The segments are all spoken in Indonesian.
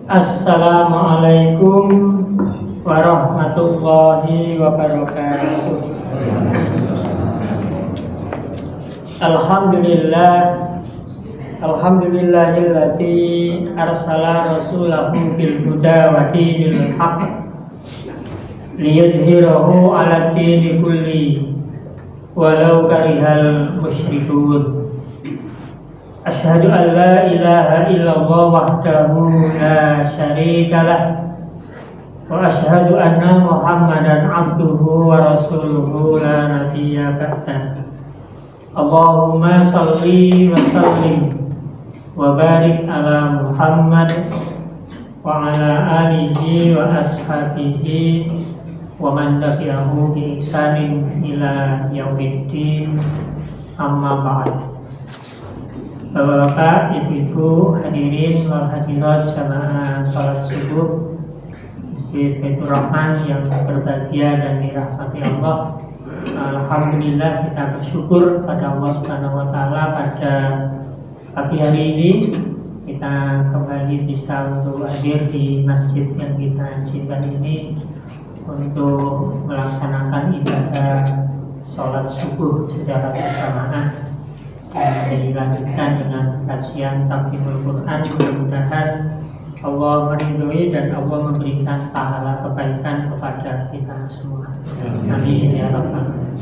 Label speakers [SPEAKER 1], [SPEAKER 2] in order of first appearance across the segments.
[SPEAKER 1] Assalamualaikum warahmatullahi wabarakatuh. Alhamdulillahilladzi arsala rasulahu bil huda wa dinil haqq liyudhhirahu 'alad dini kulli walau karihal musyrikun. Asyhadu an la ilaha illallah wahdahu la syarikalah wa asyhadu anna Muhammadan abduhu wa rasuluhu la nabiyya ba'dah. Allahumma shalli wa sallim wa barik ala Muhammad wa ala alihi wa ashabihi wa man tabi'ahu bi ihsanin ila yaumiddin. Amma ba'd. Bapak-bapak, ibu-ibu, hadirin wal hadirat jamaah salat subuh Masjid Baitur Rahman yang berbahagia dan dirahmati Allah. Alhamdulillah, kita bersyukur pada Allah Subhanahu wa taala pada pagi hari ini kita kembali bisa untuk hadir di masjid yang kita cintai ini untuk melaksanakan ibadah salat subuh secara bersamaan. Dilanjutkan dengan kajian Tafsirul Quran. Mudah-mudahan Allah meridhoi dan Allah memberikan pahala kebaikan kepada kita semua. Amin ya rabbal alamin.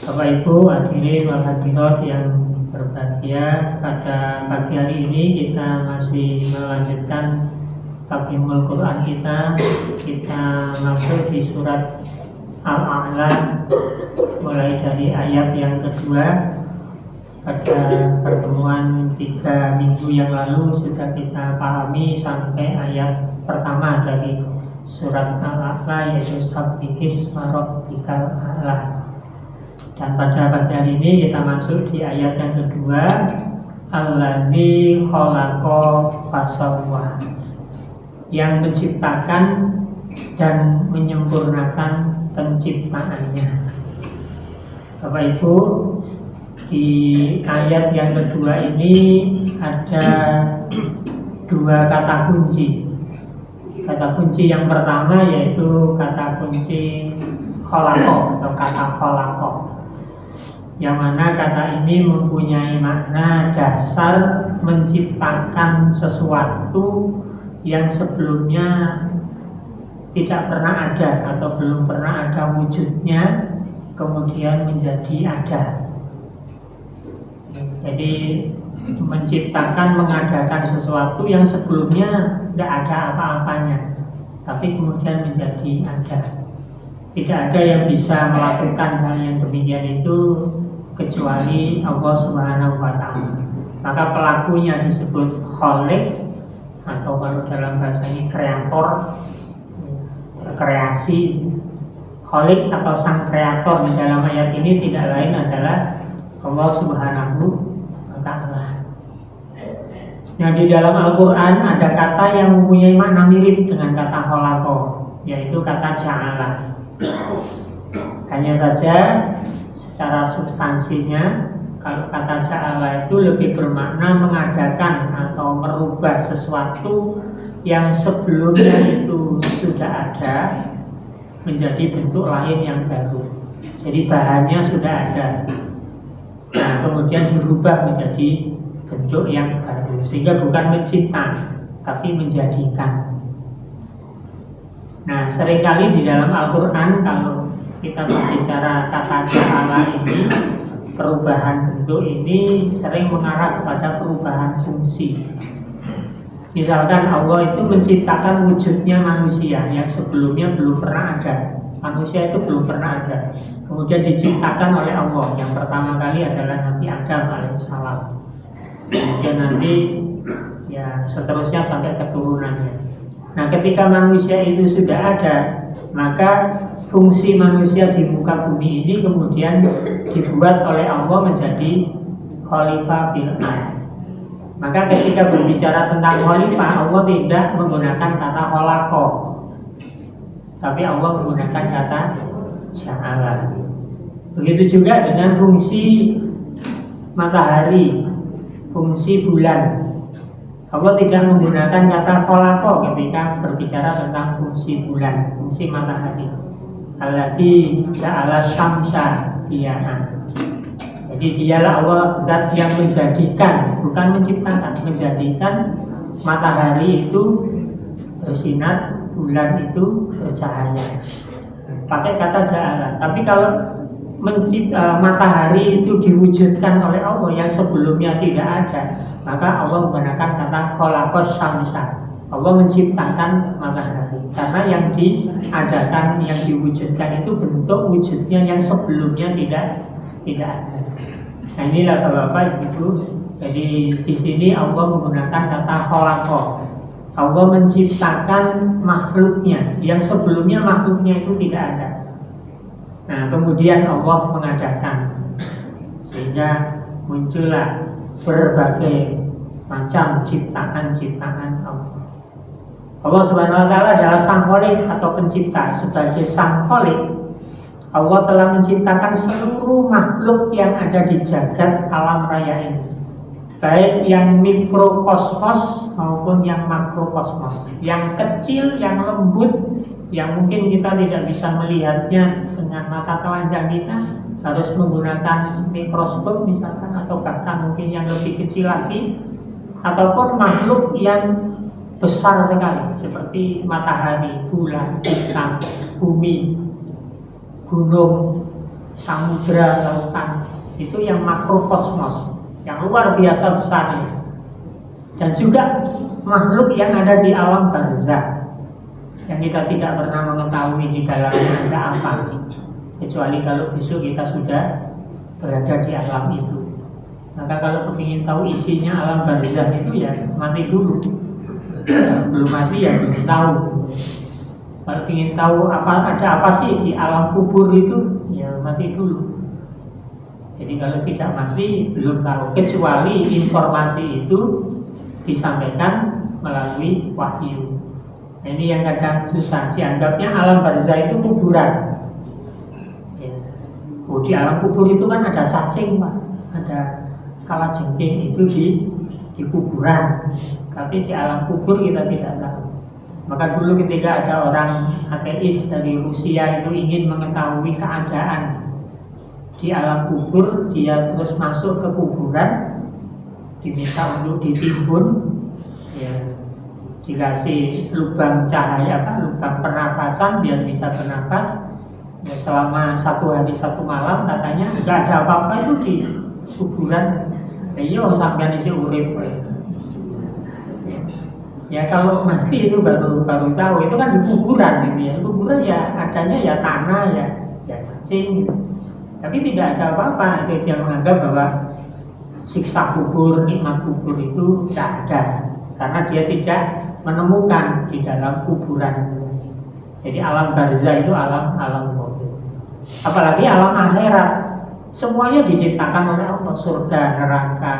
[SPEAKER 1] Bapak Ibu hadirin wal hadirat yang berbahagia, pada pagi hari ini kita masih melanjutkan Tafsirul Quran kita. Kita masuk di surat Al-A'la mulai dari ayat yang kedua. Pada pertemuan 3 minggu yang lalu sudah kita pahami sampai ayat pertama dari surat Al-A'la, yaitu Sabbihisma rabbikal a'la. Dan pada pagi hari ini kita masuk di ayat yang kedua, Alladzi khalaqa fasawwa, yang menciptakan dan menyempurnakan penciptaannya. Bapak Ibu, di ayat yang kedua ini ada 2 kata kunci. Kata kunci yang pertama yaitu kata kunci kholako atau kata kholako, yang mana kata ini mempunyai makna dasar menciptakan sesuatu yang sebelumnya tidak pernah ada atau belum pernah ada wujudnya, kemudian menjadi ada. Jadi menciptakan, mengadakan sesuatu yang sebelumnya tidak ada apa-apanya, tapi kemudian menjadi ada. Tidak ada yang bisa melakukan hal yang demikian itu kecuali Allah Subhanahu wa ta'ala. Maka pelakunya disebut khaliq, atau kalau dalam bahasa ini kreator, kreasi. Khaliq atau sang kreator di dalam ayat ini tidak lain adalah Allah Subhanahu wa ta'ala. Nah, di dalam Al-Quran ada kata yang mempunyai makna mirip dengan kata khalaqa, yaitu kata ja'ala. Hanya saja secara substansinya, kalau kata ja'ala itu lebih bermakna mengadakan atau merubah sesuatu yang sebelumnya itu sudah ada menjadi bentuk lain yang baru. Jadi bahannya sudah ada, nah kemudian dirubah menjadi bentuk yang baru, sehingga bukan mencipta tapi menjadikan. Nah, seringkali di dalam Al-Quran kalau kita berbicara kata ja'ala ini, perubahan bentuk ini sering mengarah kepada perubahan fungsi. Misalkan Allah itu menciptakan wujudnya manusia yang sebelumnya belum pernah ada. Manusia itu belum pernah ada, kemudian diciptakan oleh Allah. Yang pertama kali adalah Nabi Adam alaihissalam, kemudian nanti ya seterusnya sampai keturunannya. Nah, ketika manusia itu sudah ada, maka fungsi manusia di muka bumi ini kemudian dibuat oleh Allah menjadi khalifah fil ardh. Maka ketika berbicara tentang khalifah, Allah tidak menggunakan kata khalaqa, tapi Allah menggunakan kata ja'ala. Begitu juga dengan fungsi matahari, fungsi bulan. Allah tidak menggunakan kata khalaqa ketika berbicara tentang fungsi bulan, fungsi matahari. Allati ja'ala syamsa diya'an. Jadi dialah Allah zat yang menjadikan, bukan menciptakan, menjadikan matahari itu bersinar, bulan itu bercahaya. Pakai kata ja'ala. Tapi kalau matahari itu diwujudkan oleh Allah yang sebelumnya tidak ada, maka Allah menggunakan kata khalaqas syamsa. Allah menciptakan matahari karena yang diadakan, yang diwujudkan itu bentuk wujudnya yang sebelumnya tidak ada. Nah inilah Bapak Ibu. Jadi di sini Allah menggunakan kata khalaqa. Allah menciptakan makhluknya yang sebelumnya makhluknya itu tidak ada. Nah kemudian Allah mengadakan sehingga muncullah berbagai macam ciptaan-ciptaan Allah. Allah Subhanahu wa taala adalah sang Khalik atau pencipta. Sebagai sang Khalik, Allah telah menciptakan seluruh makhluk yang ada di jagat alam raya ini, baik yang mikrokosmos maupun yang makrokosmos, yang kecil, yang lembut, yang mungkin kita tidak bisa melihatnya dengan mata telanjang kita, harus menggunakan mikroskop misalkan, atau bahkan mungkin yang lebih kecil lagi, ataupun makhluk yang besar sekali seperti matahari, bulan, bintang, bumi, gunung, samudra, lautan. Itu yang makrokosmos, yang luar biasa besarnya. Dan juga makhluk yang ada di alam barzakh, yang kita tidak pernah mengetahui di dalamnya ada apa, kecuali kalau besok kita sudah berada di alam itu. Maka kalau ingin tahu isinya alam barzakh itu, ya mati dulu. Belum mati ya belum tahu. Kalau ingin tahu ada apa sih di alam kubur itu, ya mati dulu. Jadi kalau tidak mati belum tahu, kecuali informasi itu disampaikan melalui wahyu. Nah, ini yang kadang susah, dianggapnya alam barzakh itu kuburan. Ya. Oh, di alam kubur itu kan ada cacing, Pak, ada kalajengking itu di kuburan. Tapi di alam kubur kita tidak tahu. Maka dulu ketika ada orang ateis dari Rusia itu ingin mengetahui keadaan di alam kubur, dia terus masuk ke kuburan, diminta untuk ditimbun, ya, dikasih lubang cahaya, lubang pernapasan biar bisa bernapas. Ya, selama 1 hari 1 malam katanya nggak ada apa-apa itu di kuburan. Iya sampai isi urip. Ya kalau mati itu baru tahu, itu kan di kuburan gitu ya. Kuburan ya adanya ya tanah, ya cacing gitu. Tapi tidak ada apa-apa. Dia menganggap bahwa siksa kubur, nikmat kubur itu tidak ada, karena dia tidak menemukan di dalam kuburan. Jadi alam barzakh itu alam kubur. Apalagi alam akhirat, semuanya diciptakan oleh Allah, surga, neraka,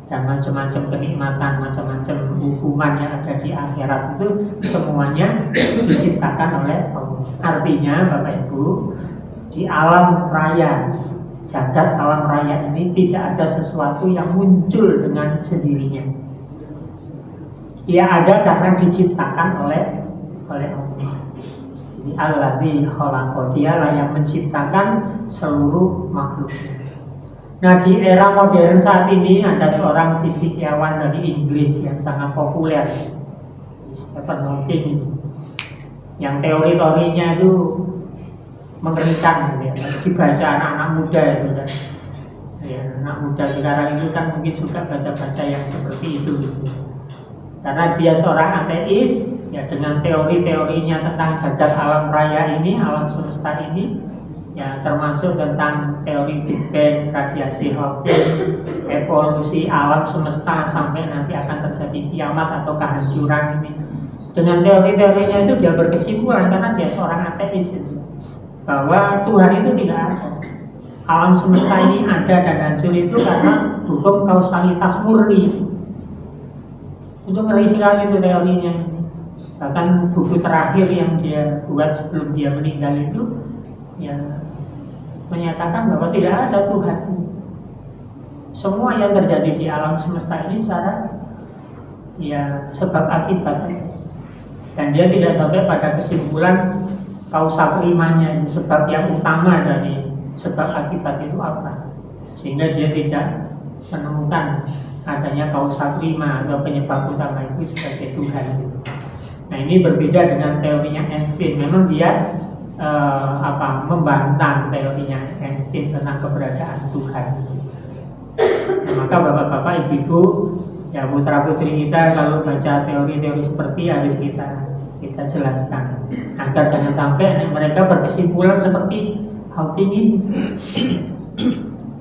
[SPEAKER 1] dan macam-macam kenikmatan, macam-macam hukuman yang ada di akhirat itu semuanya diciptakan oleh Allah. Artinya Bapak Ibu, di alam raya, jagat alam raya ini tidak ada sesuatu yang muncul dengan sendirinya. Ia ada karena diciptakan oleh Allah. Jadi Alladzi khalaqa, dialah yang menciptakan seluruh makhluknya. Nah di era modern saat ini ada seorang fisikawan dari Inggris yang sangat populer, Stephen Hawking, yang teori-teorinya itu mengerikan, gitu ya. Dibaca anak-anak muda itu kan. Ya, anak muda sekarang itu kan mungkin juga baca-baca yang seperti itu, gitu. Karena dia seorang ateis, ya dengan teori-teorinya tentang jagat alam raya ini, alam semesta ini, ya termasuk tentang teori Big Bang, radiasi Hawking, evolusi alam semesta sampai nanti akan terjadi kiamat atau kehancuran ini. Dengan teori-teorinya itu dia berkesimpulan, karena dia seorang ateis itu, bahwa Tuhan itu tidak ada. Alam semesta ini ada dan hancur itu karena hukum kausalitas murni. Itu ngeri sekali itu teorinya. Bahkan buku terakhir yang dia buat sebelum dia meninggal itu ya menyatakan bahwa tidak ada Tuhan. Semua yang terjadi di alam semesta ini secara ya sebab akibat. Dan dia tidak sampai pada kesimpulan kausa primanya, sebab yang utama dari sebab akibat itu apa, sehingga dia tidak menemukan adanya kausa prima atau penyebab utama itu sebagai Tuhan. Nah, ini berbeda dengan teorinya Einstein. Memang dia membantah teorinya Einstein tentang keberadaan Tuhan. Nah, maka bapak-bapak, ibu-ibu, ya putra putri kita kalau baca teori-teori seperti harus kita jelaskan agar jangan sampai mereka berkesimpulan seperti Hawking ini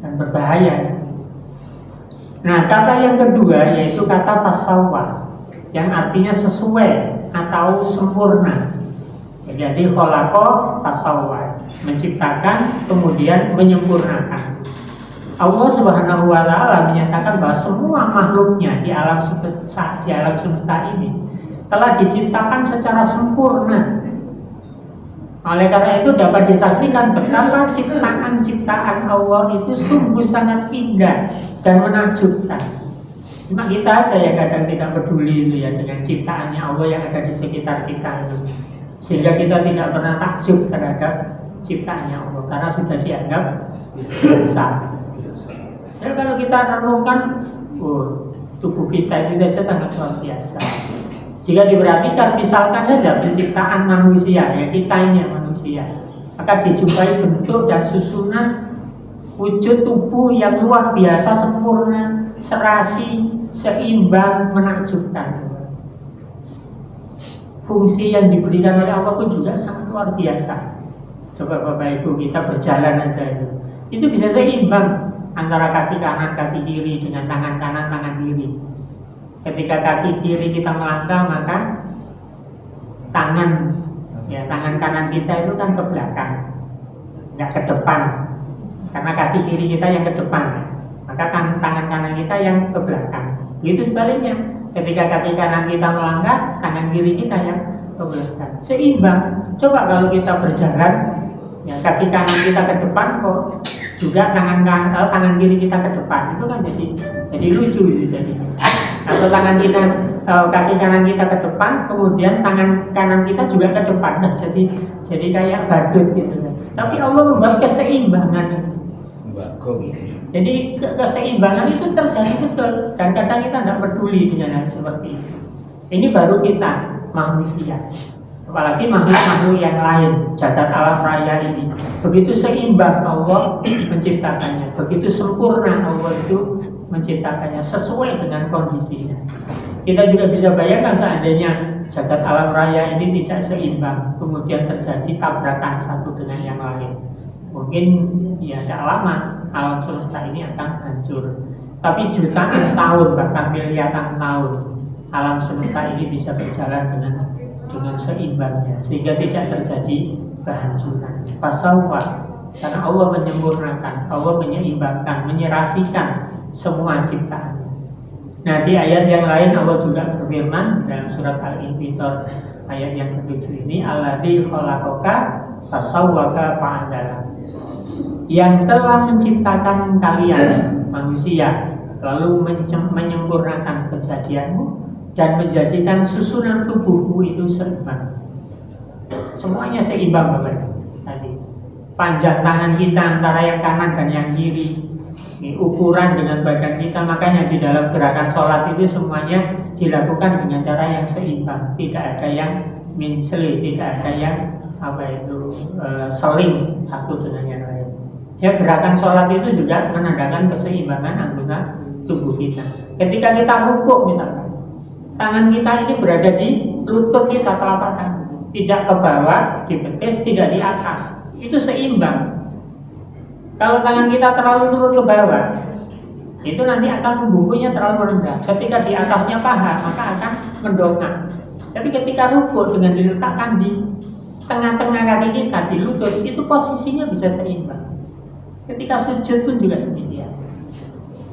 [SPEAKER 1] dan berbahaya. Nah, kata yang kedua yaitu kata fasawwa yang artinya sesuai atau sempurna. Jadi khalaqa fasawwa, menciptakan kemudian menyempurnakan. Allah Subhanahu wa taala menyatakan bahwa semua makhluknya di alam semesta ini telah diciptakan secara sempurna. Oleh karena itu dapat disaksikan betapa ciptaan Allah itu sungguh sangat indah dan menakjubkan. Cuma kita aja yang kadang tidak peduli itu ya dengan ciptaannya Allah yang ada di sekitar kita itu, sehingga kita tidak pernah takjub terhadap ciptaannya Allah karena sudah dianggap biasa. Ya, kalau kita renungkan, tubuh kita itu saja sangat luar biasa. Jika diperhatikan, misalkan saja penciptaan manusia, ya kita ini manusia, maka dijumpai bentuk dan susunan wujud tubuh yang luar biasa sempurna, serasi, seimbang, menakjubkan. Fungsi yang diberikan oleh Allah pun juga sangat luar biasa. Coba Bapak Ibu kita berjalan aja itu bisa seimbang antara kaki kanan, kaki kiri dengan tangan kanan, tangan kiri. Ketika kaki kiri kita melangkah, maka tangan kanan kita itu kan ke belakang, nggak ke depan, karena kaki kiri kita yang ke depan, maka tangan kanan kita yang ke belakang. Begitu sebaliknya, ketika kaki kanan kita melangkah, tangan kiri kita yang ke belakang. Seimbang. Coba kalau kita berjalan, ya kaki kanan kita ke depan kok juga tangan kiri kita ke depan, itu kan jadi lucu itu jadi. Atau kaki kanan kita ke depan, kemudian tangan kanan kita juga ke depan, nah, jadi kayak badut gitu. Tapi Allah membuat keseimbangan. Jadi keseimbangan itu terjadi betul, dan kadang kita tidak peduli dengan hal seperti itu. Ini baru kita manusia. Apalagi makhluk-makhluk yang lain, jagat alam raya ini begitu seimbang Allah menciptakannya, begitu sempurna Allah itu menciptakannya sesuai dengan kondisinya. Kita juga bisa bayangkan seandainya jagat alam raya ini tidak seimbang, kemudian terjadi tabrakan satu dengan yang lain, mungkin ya tidak lama alam semesta ini akan hancur. Tapi jutaan tahun bahkan miliaran tahun alam semesta ini bisa berjalan dengan seimbangnya sehingga tidak terjadi kehancuran. Fasawwa, karena Allah menyempurnakan, Allah menyeimbangkan, menyerasikan semua ciptaan. Nah, di ayat yang lain Allah juga berfirman dalam surat Al-Infitor ayat yang ke-7 ini, alladzi khalaqaka fasawwaka fa'adala, yang telah menciptakan kalian manusia lalu menyempurnakan kejadianmu dan menjadikan susunan tubuhmu itu seimbang. Semuanya seimbang Bapak. Tadi panjang tangan kita antara yang kanan dan yang kiri, ukuran dengan badan kita, makanya di dalam gerakan sholat itu semuanya dilakukan dengan cara yang seimbang, tidak ada yang minseli, tidak ada yang seling satu dengan yang lain. Ya, gerakan sholat itu juga menandakan keseimbangan anggota tubuh kita. Ketika kita rukuk misalkan, tangan kita ini berada di lutut kita, telapak tangan, tidak ke bawah, di betis, tidak di atas, itu seimbang. Kalau tangan kita terlalu turun ke bawah, itu nanti akan membungkuknya terlalu rendah. Ketika di atasnya paha, maka akan mendongak. Tapi ketika rukuk dengan diletakkan di tengah-tengah kaki kita, di lutut, itu posisinya bisa seimbang. Ketika sujud pun juga demikian.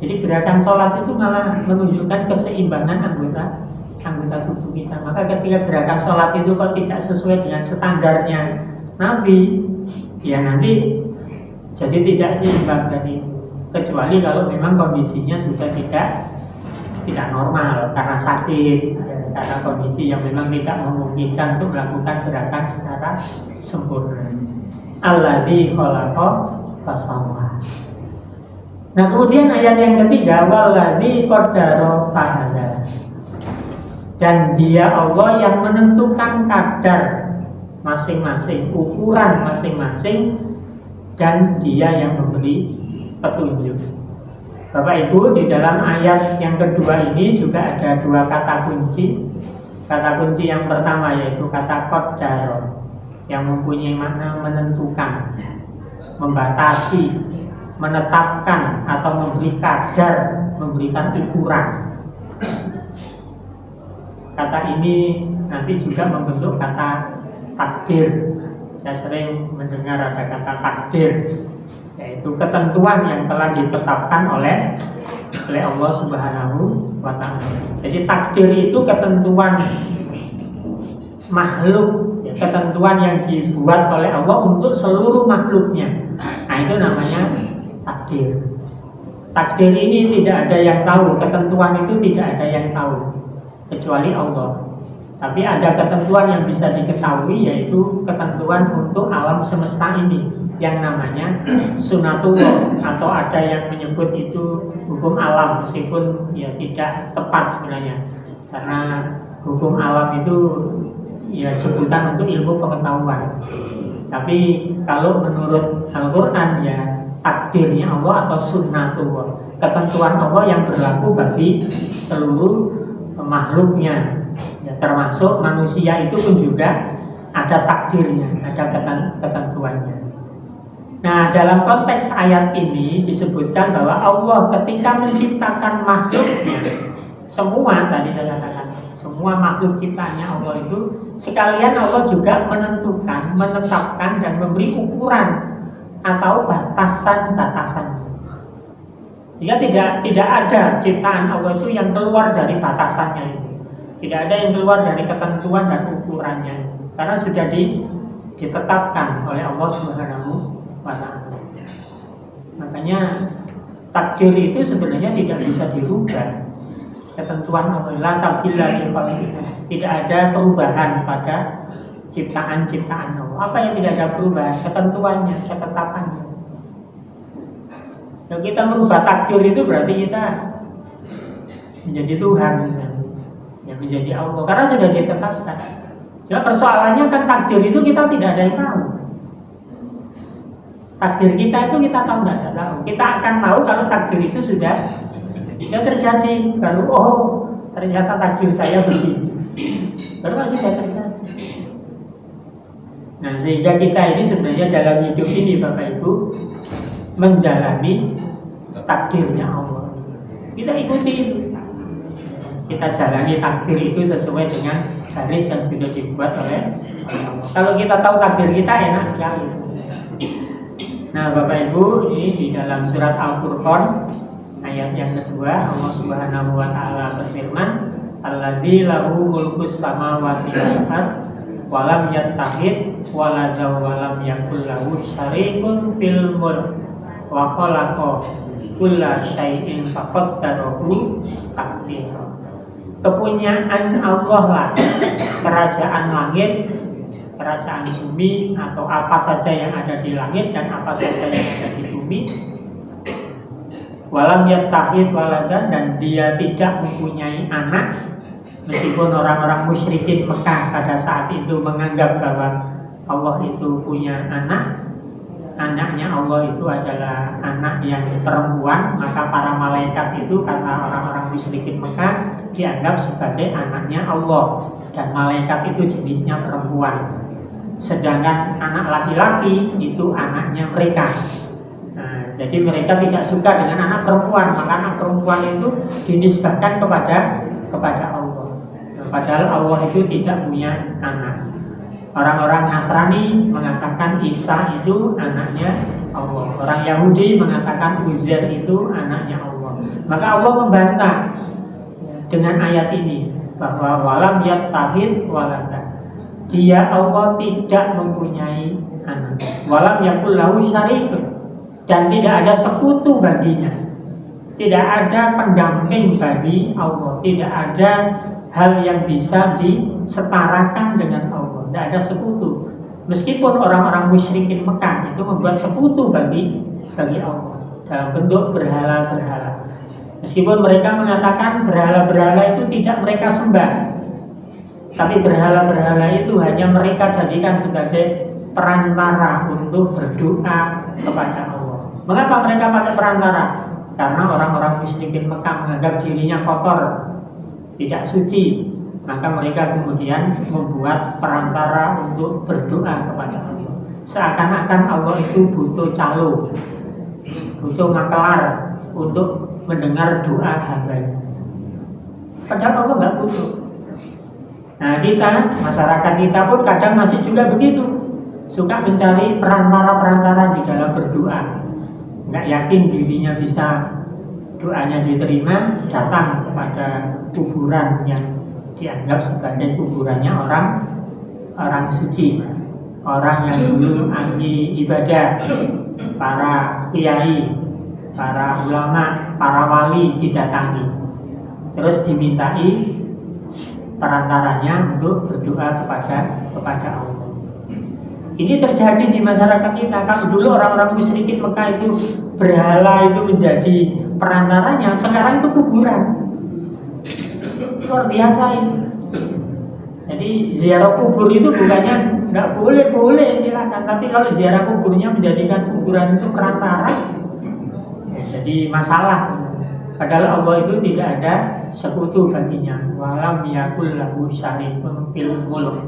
[SPEAKER 1] Jadi gerakan sholat itu malah menunjukkan keseimbangan anggota anggota tubuh kita. Maka ketika gerakan sholat itu kok tidak sesuai dengan standarnya Nabi, ya nanti jadi tidak seimbang tadi. Kecuali kalau memang kondisinya sudah tidak normal karena sakit, karena kondisi yang memang tidak memungkinkan untuk melakukan gerakan secara sempurna. Alladzi khalaqa fasawwa. Nah, kemudian ayat yang ketiga, walladzi qaddara fahada. Dan dia Allah yang menentukan kadar masing-masing, ukuran masing-masing, dan dia yang memberi petunjuk. Bapak Ibu, di dalam ayat yang kedua ini juga ada dua kata kunci. Kata kunci yang pertama yaitu kata qaddara, yang mempunyai makna menentukan, membatasi, menetapkan atau memberi kadar, memberikan ukuran. Kata ini nanti juga membentuk kata takdir. Saya sering mendengar ada kata takdir, yaitu ketentuan yang telah ditetapkan oleh Allah Subhanahu wa Ta'ala. Jadi takdir itu ketentuan makhluk, ya, ketentuan yang dibuat oleh Allah untuk seluruh makhluknya. Nah, itu namanya takdir. Takdir ini tidak ada yang tahu, ketentuan itu tidak ada yang tahu kecuali Allah. Tapi ada ketentuan yang bisa diketahui, yaitu ketentuan untuk alam semesta ini yang namanya sunatullah, atau ada yang menyebut itu hukum alam, meskipun ya tidak tepat sebenarnya, karena hukum alam itu ya sebutan untuk ilmu pengetahuan. Tapi kalau menurut Al-Quran ya takdirnya Allah atau sunnatullah, ketentuan Allah yang berlaku bagi seluruh makhluknya, ya, termasuk manusia itu pun juga ada takdirnya, ada ketentuannya. Nah, dalam konteks ayat ini disebutkan bahwa Allah ketika menciptakan makhluknya, semua tadi saya katakan, semua makhluk ciptaannya Allah itu sekalian Allah juga menentukan, menetapkan dan memberi ukuran atau batasan-batasannya. Jika tidak ada ciptaan Allah itu yang keluar dari batasannya itu. Tidak ada yang keluar dari ketentuan dan ukurannya, karena sudah ditetapkan oleh Allah Subhanahu wa Ta'ala. Makanya takdir itu sebenarnya tidak bisa dirubah. Ketentuan Allah la tabdila li khalqillah. Tidak ada perubahan pada ciptaan-ciptaan Allah. Apa yang tidak ada perubahan? Ketentuannya, ketetapannya. Kalau kita merubah takdir itu berarti kita menjadi Tuhan, ya, menjadi Allah, karena sudah ditetapkan. Ya, persoalannya kan takdir itu kita tidak ada yang tahu. Takdir kita itu kita tahu tidak tahu. Kita akan tahu kalau takdir itu sudah terjadi. Baru ternyata takdir saya begini. Baru sudah terjadi. Nah, sehingga kita ini sebenarnya dalam hidup ini Bapak Ibu menjalani takdirnya Allah. Kita ikuti, kita jalani takdir itu sesuai dengan garis yang sudah dibuat oleh Allah. Kalau kita tahu takdir kita enak sekali. Nah, Bapak Ibu, ini di dalam surat Al-Furqan ayat yang kedua, Allah Subhanahu wa Ta'ala berfirman, alladzi lahu mulkus samawati wal ardh wa lam yattakhidh walada wa lam yakul lahu syarikun fil mulk wa khalaqa kulla syai'in faqaddarahu taqdira. Kepunyaan Allah lah kerajaan langit, kerajaan bumi, atau apa saja yang ada di langit dan apa saja yang ada di bumi. Walam yattahid waladan, dan dia tidak mempunyai anak. Meskipun orang-orang musyrikin Mekah pada saat itu menganggap bahwa Allah itu punya anak, anaknya Allah itu adalah anak yang perempuan, maka para malaikat itu karena orang-orang musyrikin Mekah dianggap sebagai anaknya Allah, dan malaikat itu jenisnya perempuan. Sedangkan anak laki-laki itu anaknya mereka. Nah, jadi mereka tidak suka dengan anak perempuan, maka anak perempuan itu dinisbahkan kepada Allah. Padahal Allah itu tidak punya anak. Orang-orang Nasrani mengatakan Isa itu anaknya Allah. Orang Yahudi mengatakan Uzair itu anaknya Allah. Maka Allah membantah dengan ayat ini bahwa walam yattahid walada. Dia Allah tidak mempunyai anak. Walam yakul lahu syarikun, dan tidak ada sekutu baginya. Tidak ada pendamping bagi Allah. Tidak ada hal yang bisa disetarakan dengan Allah. Tidak ada sekutu. Meskipun orang-orang musyrikin Mekah itu membuat sekutu bagi Allah dalam bentuk berhala-berhala. Meskipun mereka mengatakan berhala-berhala itu tidak mereka sembah, tapi berhala-berhala itu hanya mereka jadikan sebagai perantara untuk berdoa kepada Allah. Mengapa mereka pakai perantara? Karena orang-orang musyrikin Mekah menganggap dirinya kotor, tidak suci. Maka mereka kemudian membuat perantara untuk berdoa kepada Allah. Seakan-akan Allah itu butuh calo, butuh makelar untuk mendengar doa hambanya. Padahal Allah nggak butuh. Nah kita, masyarakat kita pun kadang masih juga begitu, suka mencari perantara-perantara di dalam berdoa. Nggak yakin dirinya bisa doanya diterima, datang kepada kuburan yang dianggap sebagai kuburannya orang suci, orang yang dulu ahli ibadah, para kiai, para ulama, para wali didatangi, terus dimintai perantaranya untuk berdoa kepada Allah. Ini terjadi di masyarakat kita. Kalau dulu orang-orang musyrikin Mekah itu berhala itu menjadi perantaranya, sekarang itu kuburan. Luar biasa ini. Jadi ziarah kubur itu bukannya nggak boleh silakan, tapi kalau ziarah kuburnya menjadikan kuburan itu perantara, ya, jadi masalah. Padahal Allah itu tidak ada sekutu baginya. Walam yakul lahu syarikun fil mulk.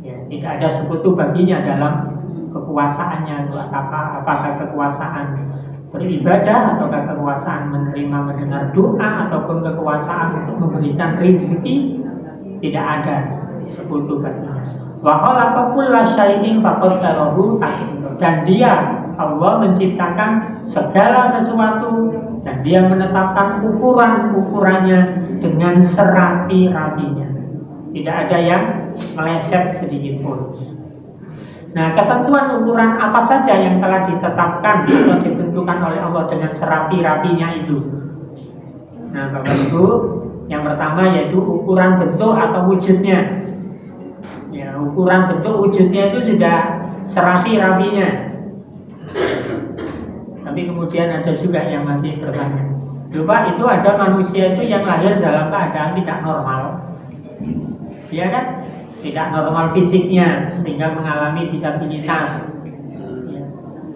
[SPEAKER 1] Ya, tidak ada sekutu baginya dalam kekuasaannya. Apakah kekuasaan beribadah, ataukah kekuasaan menerima mendengar doa, ataupun kekuasaan untuk memberikan rezeki, tidak ada sekutu baginya. Wa khalaqa kulla syai'in faqaddarahu taqdira. Dan dia Allah menciptakan segala sesuatu dan dia menetapkan ukurannya dengan serapi-rapinya. Tidak ada yang meleset sedikit pun. Nah, ketentuan ukuran apa saja yang telah ditetapkan atau ditentukan oleh Allah dengan serapi-rapinya itu. Nah, Bapak Ibu, yang pertama yaitu ukuran bentuk atau wujudnya. Ya, ukuran bentuk wujudnya itu sudah serapi-rapinya. Tapi kemudian ada juga yang masih bertanya, lupa itu ada manusia itu yang lahir dalam keadaan tidak normal, ya kan? Tidak normal fisiknya sehingga mengalami disabilitas.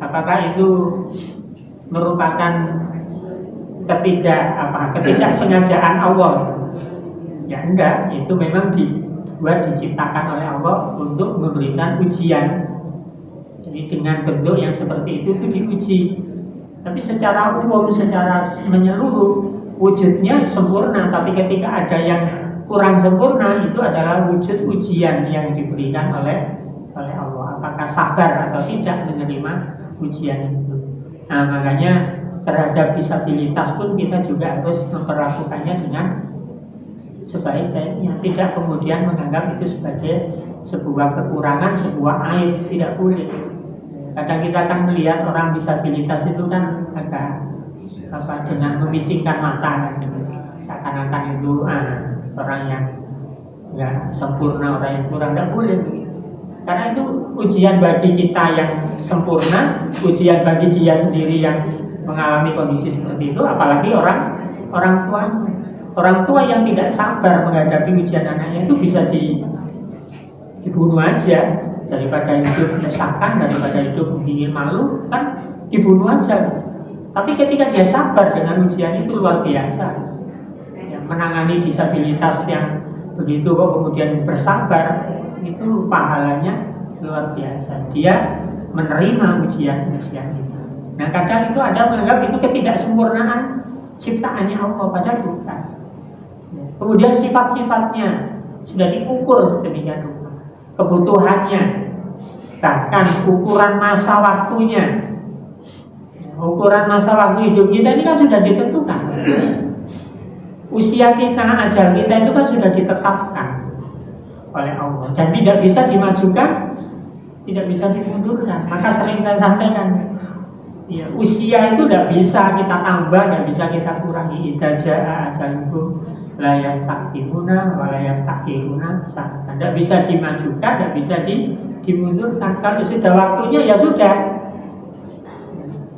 [SPEAKER 1] Apakah itu merupakan ketidaksengajaan Allah? Ya enggak, itu memang diciptakan oleh Allah untuk memberikan ujian. Jadi dengan bentuk yang seperti itu diuji. Tapi secara umum, secara menyeluruh wujudnya sempurna. Tapi ketika ada yang kurang sempurna, itu adalah wujud ujian yang diberikan oleh Allah. Apakah sabar atau tidak menerima ujian itu? Nah, makanya terhadap disabilitas pun kita juga harus memperlakukannya dengan sebaik-baiknya. Tidak kemudian menganggap itu sebagai sebuah kekurangan, sebuah aib. Tidak boleh. Kadang kita akan melihat orang disabilitas itu kan agak dengan memicingkan mata, seakan-akan itu orang yang nggak sempurna, orang yang kurang. Nggak boleh begitu. Karena itu ujian bagi kita yang sempurna, ujian bagi dia sendiri yang mengalami kondisi seperti itu, apalagi orang tuanya. Orang tua yang tidak sabar menghadapi ujian anaknya itu bisa dibunuh aja. Daripada hidup menyesakkan, daripada hidup ingin malu, kan dibunuh aja. Tapi ketika dia sabar dengan ujian itu luar biasa. Ya, menangani disabilitas yang begitu kok kemudian bersabar, itu pahalanya luar biasa. Dia menerima ujian-ujian itu. Nah, kadang itu ada menganggap itu ketidaksempurnaan ciptaannya Allah, padahal bukan. Ya. Kemudian sifat-sifatnya sudah diukur sedemikian rupa. Kebutuhannya, bahkan ukuran masa waktunya, ukuran masa waktu hidup kita ini kan sudah ditentukan. Usia kita, ajal kita itu kan sudah ditetapkan oleh Allah dan tidak bisa dimajukan, tidak bisa dimundurkan. Maka sering saya sampaikan, ya, usia itu tidak bisa kita tambah, tidak bisa kita kurangi. Idza jaa ajaluhum la yastaqdimuna wa la yastakhiruna. Tidak bisa dimajukan, tidak bisa dimundurkan. Kalau sudah waktunya ya sudah.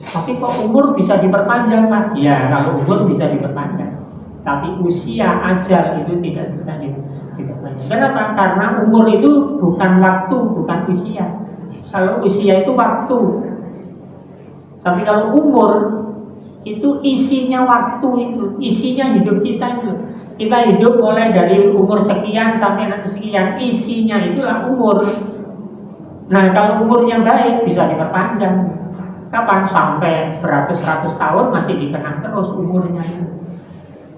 [SPEAKER 1] Tapi kok umur bisa diperpanjang, Pak? Ya, kalau umur bisa diperpanjang. Tapi usia, ajal itu tidak bisa diperpanjang. Kenapa? Karena umur itu bukan waktu, bukan usia. Kalau usia itu waktu. Tapi kalau umur itu isinya waktu, itu isinya hidup kita itu. Kita hidup mulai dari umur sekian sampai nanti sekian, isinya itulah umur. Nah, kalau umurnya baik bisa diperpanjang. Kapan? Sampai beratus-ratus tahun masih dikenang terus umurnya.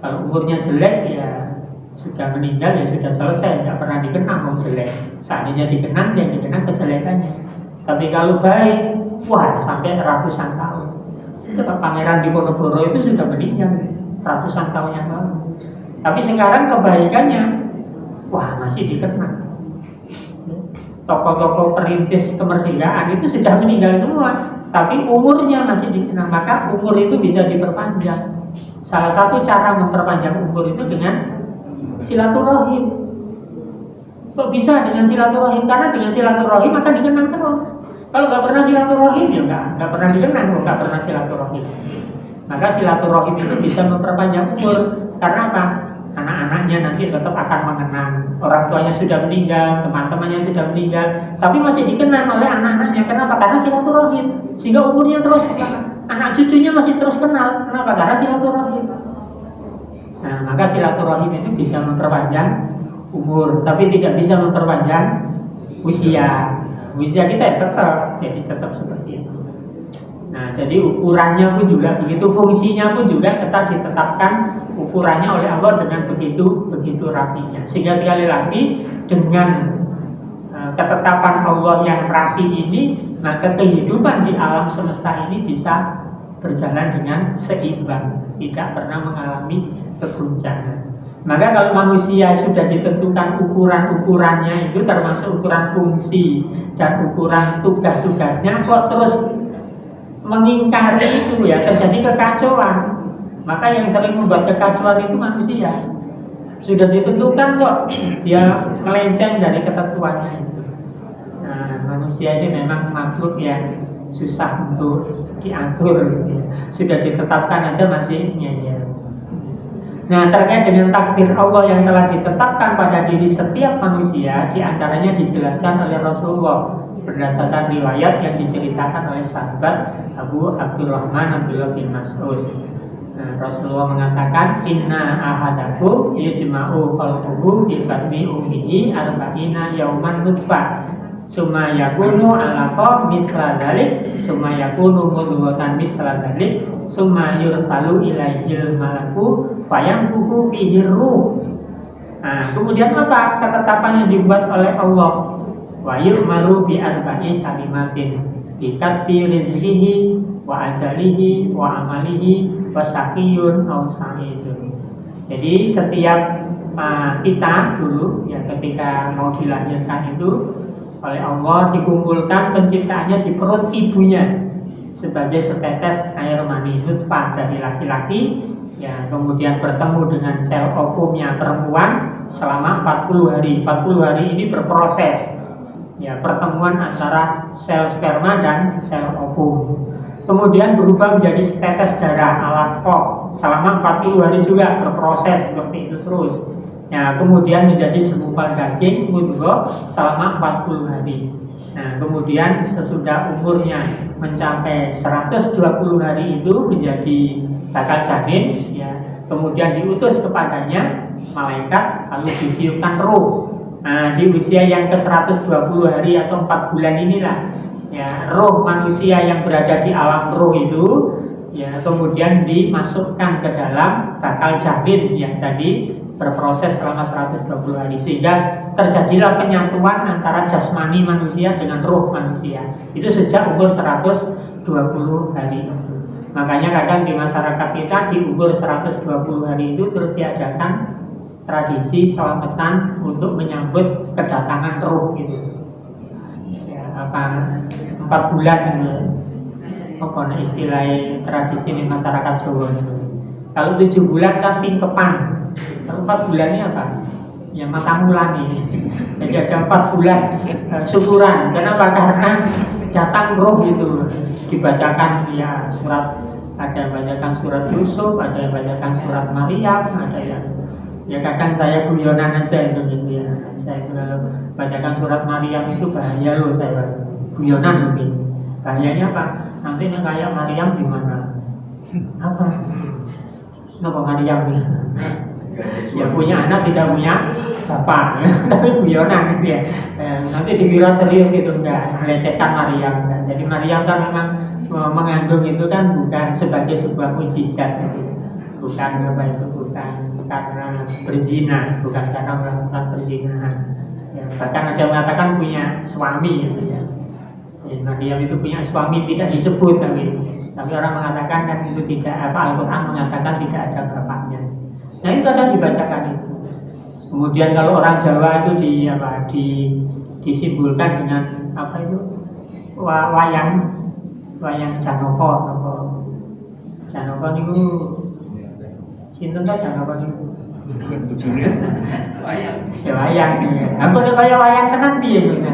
[SPEAKER 1] Kalau umurnya jelek ya sudah meninggal, ya sudah selesai, tidak pernah dikenang mau jelek. Seandainya dikenang, ya dikenang kejelekannya. Tapi kalau baik, wah sampai ratusan tahun. Itu Pangeran Diponegoro itu sudah meninggal ratusan tahun yang lalu. Tapi sekarang kebaikannya, wah masih dikenang. Tokoh-tokoh perintis kemerdekaan itu sudah meninggal semua, tapi umurnya masih dikenang. Maka umur itu bisa diperpanjang. Salah satu cara memperpanjang umur itu dengan silaturahim. Kok bisa dengan silaturahim? Karena dengan silaturahim akan dikenang terus. Kalau nggak pernah silaturahim ya nggak pernah dikenang, nggak pernah silaturahim. Maka silaturahim itu bisa memperpanjang umur. Karena apa? Anak-anaknya nanti tetap akan mengenang. Orang tuanya sudah meninggal, teman-temannya sudah meninggal, tapi masih dikenang oleh anak-anaknya. Kenapa? Karena silaturahim. Sehingga umurnya terus, anak cucunya masih terus kenal. Kenapa? Karena silaturahim. Nah, maka silaturahim itu bisa memperpanjang umur, tapi tidak bisa memperpanjang usia. Usia kita ya tetap seperti itu. Nah, jadi ukurannya pun juga begitu, fungsinya pun juga tetap ditetapkan ukurannya oleh Allah dengan begitu rapinya. Sehingga sekali lagi dengan ketetapan Allah yang rapi ini, maka kehidupan di alam semesta ini bisa berjalan dengan seimbang, tidak pernah mengalami keguncangan. Maka kalau manusia sudah ditentukan ukuran-ukurannya itu termasuk ukuran fungsi dan ukuran tugas-tugasnya, kok terus mengingkari itu ya terjadi kekacauan. Maka yang sering membuat kekacauan itu manusia. Sudah ditentukan kok dia melenceng dari ketentuannya itu. Nah, manusia ini memang makhluk yang susah untuk diatur. Sudah ditetapkan aja masih ngeyel. Nah, terkait dengan takdir Allah yang telah ditetapkan pada diri setiap manusia, diantaranya dijelaskan oleh Rasulullah berdasarkan riwayat yang diceritakan oleh sahabat Abu Abdurrahman Abdullah bin Mas'ud. Nah, Rasulullah mengatakan, Inna ahadakum yujma'u khalquhu di batni ummihi arba'ina yauman nutfah summa yakunu alaqa misla dzalik summa yakunu mudghatan misla dzalik summa yursalu ilaihil malaku fayamkuhu fihi ruh. Nah, kemudian apa ketetapan yang dibuat oleh Allah? Wa yu'maru bi arba'i kalimatin bi katbi rizqihi wa ajalihi wa amalihi wa syaqiyun aw sa'idun. Jadi setiap kita dulu ya ketika mau dilahirkan itu oleh Allah dikumpulkan penciptaannya di perut ibunya sebagai setetes air mani nutfah dari laki-laki, ya kemudian bertemu dengan sel ovumnya perempuan selama 40 hari. 40 hari ini berproses ya pertemuan antara sel sperma dan sel ovum. Kemudian berubah menjadi setetes darah alaqah selama 40 hari juga berproses seperti itu terus. Ya, kemudian menjadi segumpal daging mudghah selama 40 hari. Nah, kemudian sesudah umurnya mencapai 120 hari itu menjadi bakal janin, ya. Kemudian diutus kepadanya malaikat lalu ditiupkan ruh. Nah, di usia yang ke-120 hari atau 4 bulan inilah ya roh manusia yang berada di alam roh itu ya kemudian dimasukkan ke dalam bakal janin yang tadi berproses selama 120 hari sehingga terjadilah penyatuan antara jasmani manusia dengan roh manusia itu sejak umur 120 hari. Makanya kadang di masyarakat kita di umur 120 hari itu terus diadakan tradisi selamatan untuk menyambut kedatangan roh gitu. Ya, 4 bulan gitu. Apa istilah tradisi di masyarakat Jawa itu. Kalau 7 bulan kan tingkepan. Kalau 4 bulannya apa? Ya matang mulani. Jadi ada 4 bulan syukuran. Kenapa? Karena datang roh itu dibacakan ya surat, ada yang bacakan surat Yusuf, ada yang bacakan surat Maryam, ada yang ya kadang saya guyonan aja itu gitu ya. Saya kalau bacakan surat Maryam itu bahaya loh saya. Guyonan mungkin. Bahayanya apa? Nanti kayak Maryam gimana? Apa? Kenapa Maryam ya? Ya punya anak tidak punya bapak, tapi guyonan gitu ya. Nanti dikira serius gitu, enggak melecehkan Maryam. Jadi Maryam kan memang mengandung itu kan bukan sebagai sebuah mukjizat, bukan apa itu, bukan karena berzina, bukan karena melakukan perzinahan. Ya, bahkan ada yang mengatakan punya suami gitu ya. Maryam itu punya suami tidak disebut, tapi orang mengatakan kan itu tidak apa, Al-Quran mengatakan tidak ada bapaknya. Nah itu kadang dibacakan itu. Kemudian kalau orang Jawa itu disimbolkan dengan apa itu wayang Janoko. Janoko itu sinten ta Janoko niku? Wayang. Aku nek kaya wayang tenan piye gitu.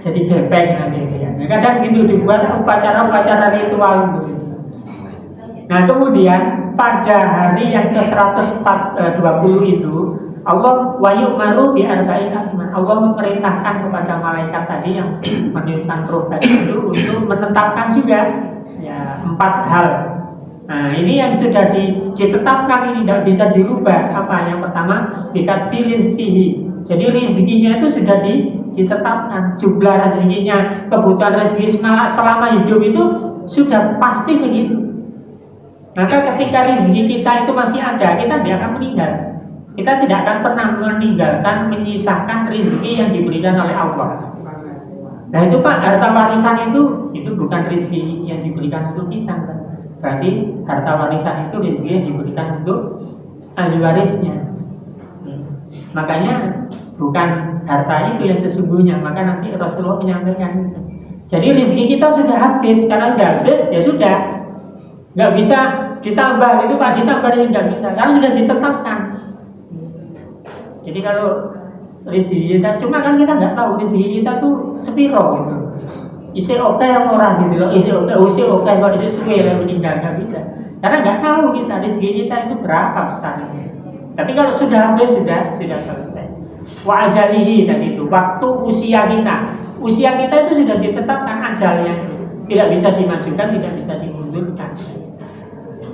[SPEAKER 1] Jadi gepeng nanti ya. Kadang gitu dibuat upacara-upacara ritual gitu. Nah kemudian pada hari yang ke-120 itu Allah maru bi arba'in kalimat. Allah memerintahkan kepada malaikat tadi yang meniupkan roh tadi itu untuk menetapkan juga ya 4 hal. Nah ini yang sudah ditetapkan, ini tidak bisa dirubah. Apa? Yang pertama bikat rizkihi. Jadi rezekinya itu sudah ditetapkan, jumlah rezekinya, kebutuhan rezeki selama hidup itu sudah pasti segitu. Maka ketika rezeki kita itu masih ada, kita tidak akan meninggal. Kita tidak akan pernah meninggalkan, menyisakan rezeki yang diberikan oleh Allah. Nah itu Pak, harta warisan itu bukan rezeki yang diberikan untuk kita. Berarti harta warisan itu rezeki yang diberikan untuk ahli warisnya. Makanya bukan harta itu yang sesungguhnya. Maka nanti Rasulullah menyampaikan itu. Jadi rezeki kita sudah habis. Karena sudah habis, ya sudah, nggak bisa ditambah itu Pak, ditambah ini nggak bisa. Karena sudah ditetapkan. Jadi kalau rezeki kita, cuma kan kita nggak tahu rezeki kita tuh sepiro gitu. Isi oke yang orang gitu loh, isi oke kalau isi suwe lah meninggal nggak bisa. Karena nggak tahu kita rezeki kita itu berapa besarnya. Tapi kalau sudah habis sudah selesai. Wa ajalihi tadi itu waktu usia kita itu sudah ditetapkan ajalnya, tidak bisa dimajukan, tidak bisa dimundurkan.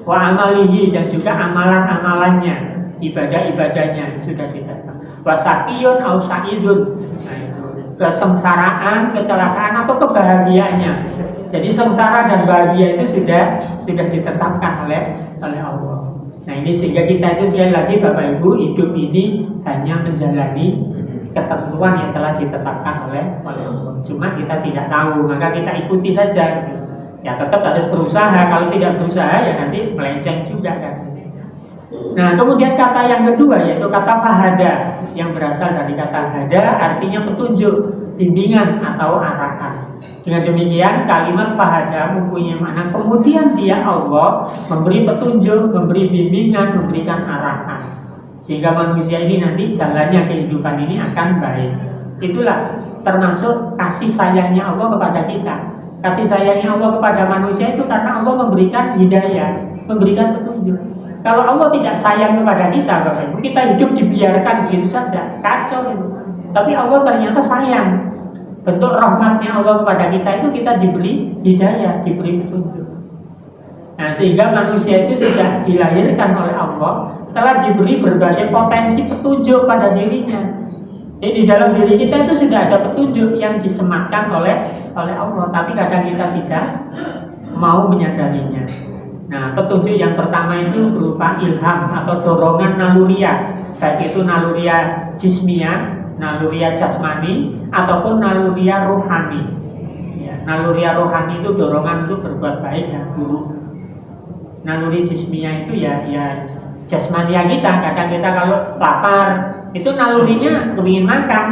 [SPEAKER 1] Wa amalihi dan juga amalan-amalannya, ibadah-ibadahnya sudah ditetapkan. Wa sakiyun au sa'idun, kesengsaraan, kecelakaan atau kebahagiaannya. Jadi sengsara dan bahagia itu sudah ditetapkan oleh Allah. Nah ini sehingga kita itu sekali lagi Bapak Ibu, hidup ini hanya menjalani ketentuan yang telah ditetapkan oleh Allah. Cuma kita tidak tahu, maka kita ikuti saja. Ya tetap harus berusaha, kalau tidak berusaha ya nanti melenceng juga kan. Nah kemudian kata yang kedua yaitu kata fahada, yang berasal dari kata hada artinya petunjuk, bimbingan atau arahan. Dengan demikian kalimat fahada mempunyai makna kemudian dia Allah memberi petunjuk, memberi bimbingan, memberikan arahan, sehingga manusia ini nanti jalannya kehidupan ini akan baik. Itulah termasuk kasih sayangnya Allah kepada kita. Kasih sayangnya Allah kepada manusia itu karena Allah memberikan hidayah, memberikan petunjuk. Kalau Allah tidak sayang kepada kita, Bapak Ibu, kita hidup dibiarkan begitu saja, kacau itu. Tapi Allah ternyata sayang. Bentuk rahmatnya Allah kepada kita itu kita diberi hidayah, diberi petunjuk. Nah sehingga manusia itu sudah dilahirkan oleh Allah, telah diberi berbagai potensi petunjuk pada dirinya. Jadi di dalam diri kita itu sudah ada petunjuk yang disematkan oleh Allah, tapi kadang kita tidak mau menyadarinya. Nah petunjuk yang pertama itu berupa ilham atau dorongan naluriah, baik itu naluriah jismiyah, naluriah jasmani ataupun naluriah rohani. Ya, naluriah rohani itu dorongan untuk berbuat baik dan buruk. Naluri jismiyah itu ya jasmania kita. Kadang kita kalau lapar itu nalurinya kepingin makan.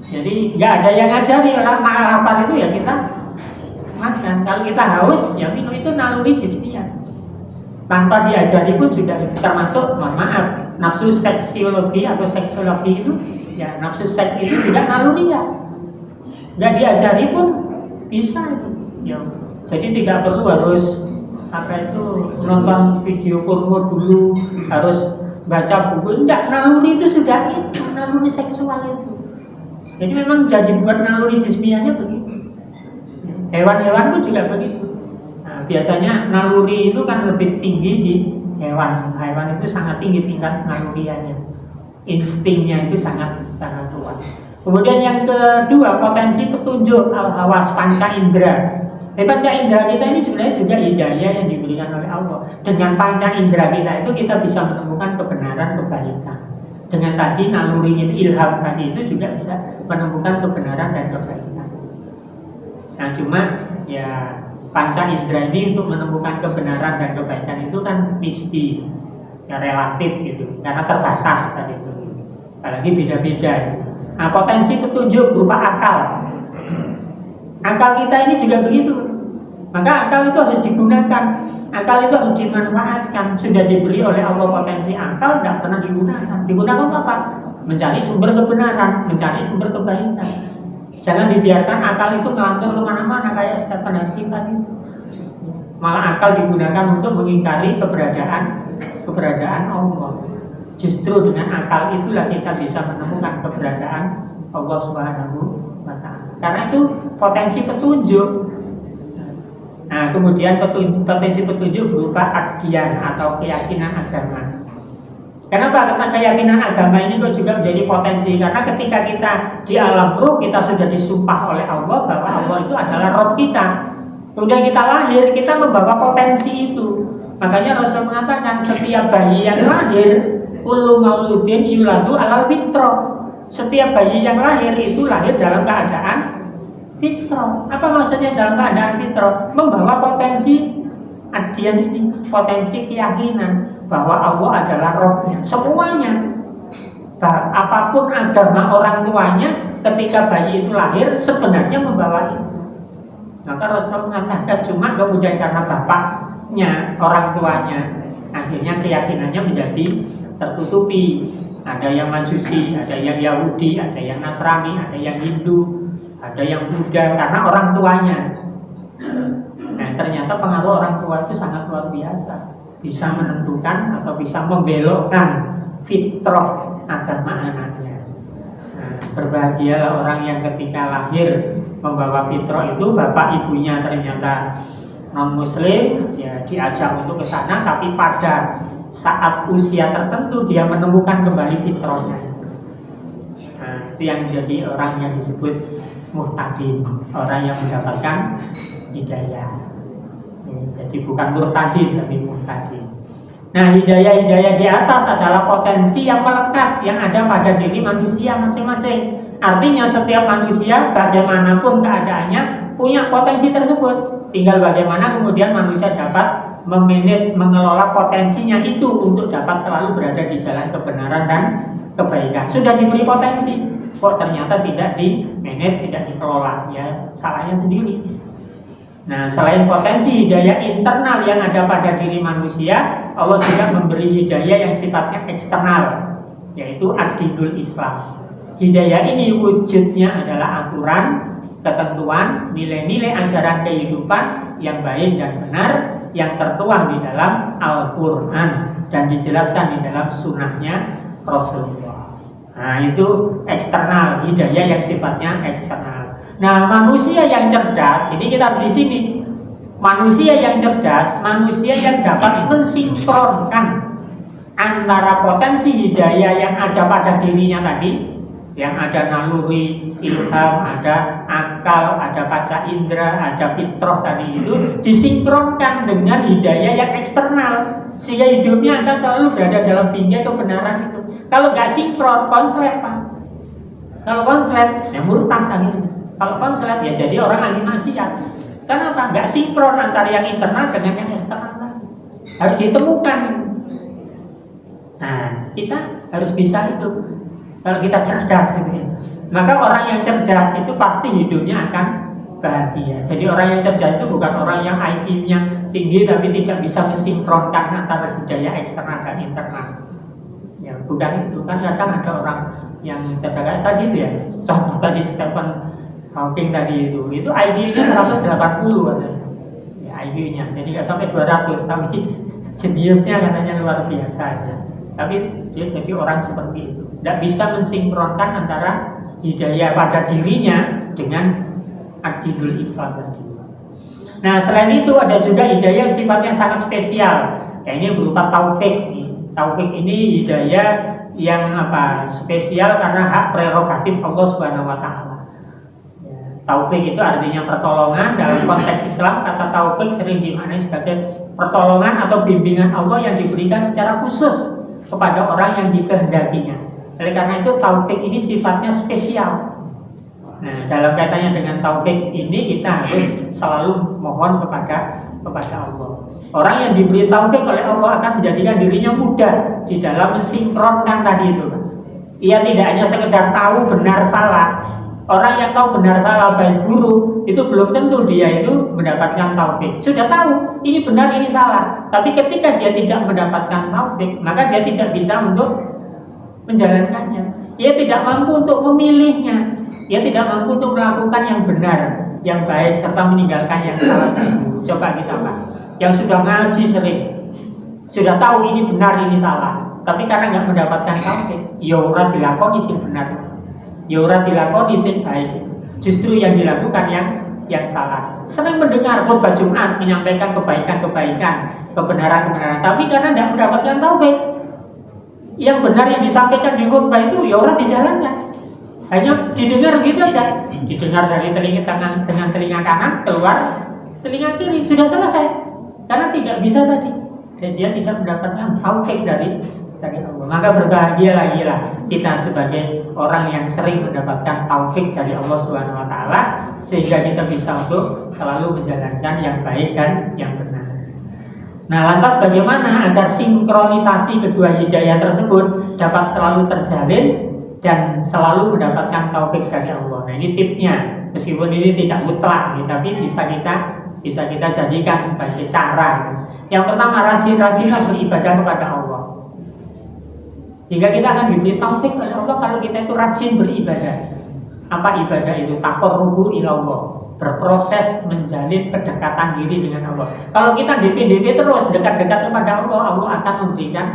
[SPEAKER 1] Jadi nggak ada yang ngajari orang lapar itu ya kita makan. Kalau kita haus ya minum, itu naluri jismiyah. Tanpa diajari pun sudah termasuk, mohon maaf, nafsu seksiologi atau seksiologi itu ya, nafsu seks itu juga naluri ya. Nggak diajari pun bisa itu. Ya. Jadi tidak perlu harus nonton video porno dulu, harus baca buku. Enggak, naluri itu sudah itu, naluri seksual itu. Jadi memang jadi buat naluri jismiyahnya begitu. Hewan-hewan pun juga begitu. Nah, biasanya naluri itu kan lebih tinggi di hewan. Hewan itu sangat tinggi tingkat naluriannya. Instingnya itu sangat kuat. Kemudian yang kedua, potensi petunjuk al-hawas, panca indera. Panca indera kita ini sebenarnya juga hidayah yang diberikan oleh Allah. Dengan panca indera kita itu kita bisa menemukan kebenaran, kebaikan. Dengan tadi naluri ilham tadi itu juga bisa menemukan kebenaran dan kebaikan. Nah cuma ya panca indera ini untuk menemukan kebenaran dan kebaikan itu kan nisbi, ya relatif gitu, karena terbatas tadi itu. Apalagi beda-beda. Nah potensi petunjuk berupa akal. Akal kita ini juga begitu. Maka akal itu harus digunakan. Akal itu harus dimanfaatkan. Sudah diberi oleh Allah potensi akal, tidak pernah digunakan. Digunakan apa? Mencari sumber kebenaran, mencari sumber kebaikan. Jangan dibiarkan akal itu ngelantur kemana-mana kayak setiap hari kita ini. Malah akal digunakan untuk mengingkari keberadaan Allah. Justru dengan akal itulah kita bisa menemukan keberadaan Allah Subhanahu wa Ta'ala. Karena itu potensi petunjuk. Nah, kemudian potensi petunjuk berupa adian atau keyakinan agama. Kenapa? Karena keyakinan agama ini kok juga menjadi potensi. Karena ketika kita di alam ruh, kita sudah disumpah oleh Allah bahwa Allah itu adalah Rabb kita. Kemudian kita lahir, kita membawa potensi itu. Makanya Rasul mengatakan setiap bayi yang lahir, kullu mauludin yuladu alal fitrah. Setiap bayi yang lahir itu lahir dalam keadaan fitrah. Apa maksudnya dalam keadaan fitrah? Membawa potensi adian ini, potensi keyakinan bahwa Allah adalah Rabb-nya. Semuanya, apapun agama orang tuanya, ketika bayi itu lahir sebenarnya membawa itu. Maka Rasul mengatakan cuma kemudian karena bapaknya, orang tuanya, akhirnya keyakinannya menjadi tertutupi. Ada yang Majusi, ada yang Yahudi, ada yang Nasrani, ada yang Hindu, ada yang Buddha, karena orang tuanya. Nah, ternyata pengaruh orang tua itu sangat luar biasa, bisa menentukan atau bisa membelokkan fitrah agama anaknya. Nah, berbahagialah orang yang ketika lahir membawa fitrah itu, bapak ibunya ternyata non-muslim, ya diajak untuk ke sana, tapi pada saat usia tertentu dia menemukan kembali fitrahnya. Nah, itu yang menjadi orang yang disebut muhtadin, orang yang mendapatkan hidayah. Jadi bukan murtadin tapi muhtadin. Nah, hidayah-hidayah di atas adalah potensi yang melekat yang ada pada diri manusia masing-masing. Artinya setiap manusia bagaimanapun keadaannya punya potensi tersebut. Tinggal bagaimana kemudian manusia dapat memanage, mengelola potensinya itu untuk dapat selalu berada di jalan kebenaran dan kebaikan. Sudah diberi potensi, kok ternyata tidak di-manage, tidak dikelola, ya salahnya sendiri. Nah, selain potensi hidayah internal yang ada pada diri manusia, Allah juga memberi hidayah yang sifatnya eksternal, yaitu ad-dinul Islam. Hidayah ini wujudnya adalah aturan, ketentuan, nilai-nilai ajaran kehidupan yang baik dan benar yang tertuang di dalam Al-Quran dan dijelaskan di dalam sunnahnya Rasulullah. Nah, itu eksternal, hidayah yang sifatnya eksternal. Nah, manusia yang cerdas, ini kita di sini. Manusia yang cerdas, manusia yang dapat mensinkronkan antara potensi hidayah yang ada pada dirinya tadi, yang ada naluri, ilham, ada akal, ada panca indera, ada fitrah tadi itu, disinkronkan dengan hidayah yang eksternal, sehingga hidupnya akan selalu berada dalam bingkai kebenaran itu. Kalau nggak sinkron, konslet, Pak. Kalau konslet, ya murtad akhirnya. Kalau konslet, ya jadi orang ahli maksiat. Kenapa? Nggak sinkron antara yang internal dengan yang eksternal. harus ditemukan. Nah, kita harus bisa itu. Kalau kita cerdas gitu ya. Maka orang yang cerdas itu pasti hidupnya akan bahagia. Jadi orang yang cerdas itu bukan orang yang IQ-nya tinggi tapi tidak bisa mensinkronkan antara hidayah eksternal dan internal. Ya, bukan itu. Kan kadang ada orang yang cerdas tadi itu ya. Contoh tadi Stephen Hawking tadi itu IQ-nya 180 katanya. Ya, IQ-nya. Jadi nggak sampai 200 tapi jeniusnya katanya luar biasa ya. Tapi dia jadi orang seperti itu. Tidak bisa mensinkronkan antara hidayah pada dirinya dengan adilul Islam tadi. Nah, selain itu ada juga hidayah sifatnya sangat spesial. Ini berupa taufik. Taufik ini hidayah yang spesial karena hak prerogatif Allah Subhanahu wa taala. Taufik itu artinya pertolongan. Dalam konteks Islam, kata taufik sering dimaknai sebagai pertolongan atau bimbingan Allah yang diberikan secara khusus kepada orang yang dikehendakinya. Oleh karena itu taufik ini sifatnya spesial. Nah, dalam kaitannya dengan taufik ini kita harus selalu mohon kepada Allah. Orang yang diberi taufik oleh Allah akan menjadikan dirinya mudah di dalam mensinkronkan tadi itu. Ia tidak hanya sekedar tahu benar salah. Orang yang tahu benar salah baik buruk itu belum tentu dia itu mendapatkan taufik. Sudah tahu ini benar ini salah, tapi ketika dia tidak mendapatkan taufik, maka dia tidak bisa untuk menjalankannya. Dia tidak mampu untuk memilihnya. Dia tidak mampu untuk melakukan yang benar, yang baik serta meninggalkan yang salah. Coba kita yang sudah ngaji sering, sudah tahu ini benar ini salah, tapi karena nggak mendapatkan taufik, ya ora dilakoni sing benar. Ya ora dilakoni sing baik. Justru yang dilakukan yang salah. Sering mendengar khutbah Jumat menyampaikan kebaikan-kebaikan, kebenaran-kebenaran, tapi karena tidak mendapatkan taufik, yang benar yang disampaikan di khutbah itu ya ora dijalankan. Hanya didengar gitu aja. Didengar dari telinga kanan dengan telinga kanan, keluar telinga kiri, sudah selesai. Karena tidak bisa tadi. Dan dia tidak mendapatkan taufik dari Allah. Maka berbahagialah kita sebagai orang yang sering mendapatkan taufik dari Allah Subhanahu wa taala sehingga kita bisa untuk selalu menjalankan yang baik dan yang benar. Nah, lantas bagaimana agar sinkronisasi kedua hidayah tersebut dapat selalu terjalin dan selalu mendapatkan taufik dari Allah. Nah, ini tipsnya. Meskipun ini tidak mutlak, tapi bisa kita jadikan sebagai cara. Yang pertama, rajin-rajinlah beribadah kepada Allah. Hingga kita akan diberi taufik oleh Allah kalau kita itu rajin beribadah. Apa ibadah itu? Taqarrubu ilallah, berproses menjalin kedekatan diri dengan Allah. Kalau kita DP terus dekat-dekat kepada Allah, Allah akan memberikan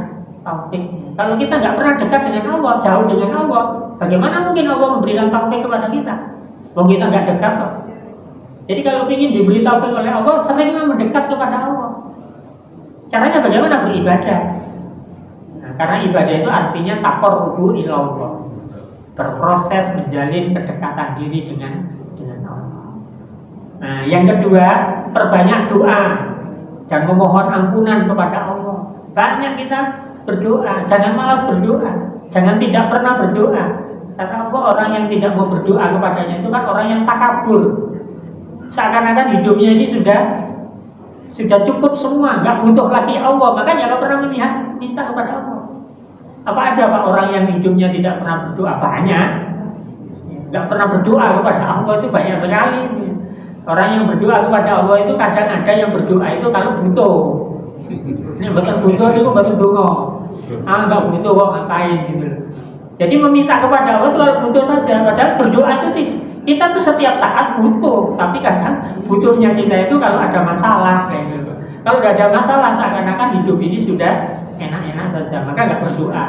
[SPEAKER 1] taufik. Kalau kita nggak pernah dekat dengan Allah, jauh dengan Allah, bagaimana mungkin Allah memberikan taufik kepada kita? Kalau kita nggak dekat kok. Jadi kalau ingin diberi taufik oleh Allah, seringlah mendekat kepada Allah. Caranya bagaimana? Beribadah. Karena ibadah itu artinya taqarrubu ilallah, berproses menjalin kedekatan diri dengan Allah. Nah, yang kedua, perbanyak doa dan memohon ampunan kepada Allah. Banyak kita berdoa, jangan malas berdoa, jangan tidak pernah berdoa. Karena Allah, orang yang tidak mau berdoa kepadanya itu kan orang yang takabur. Seakan-akan hidupnya ini sudah cukup semua, nggak butuh lagi Allah, makanya nggak pernah minta kepada Allah. Apa ada Pak orang yang hidupnya tidak pernah berdoa? Banyak. Nggak pernah berdoa kepada Allah itu banyak sekali. Orang yang berdoa kepada Allah itu kadang ada yang berdoa itu kalau butuh. Ini betul butuh itu betul dongo. Nggak butuh kok ngapain gitu. Jadi meminta kepada Allah itu kalau butuh saja. Padahal berdoa itu kita tuh setiap saat butuh. Tapi kadang butuhnya kita itu kalau ada masalah kayak gitu. Kalau nggak ada masalah seakan-akan hidup ini sudah enak-enak saja, maka nggak berdoa.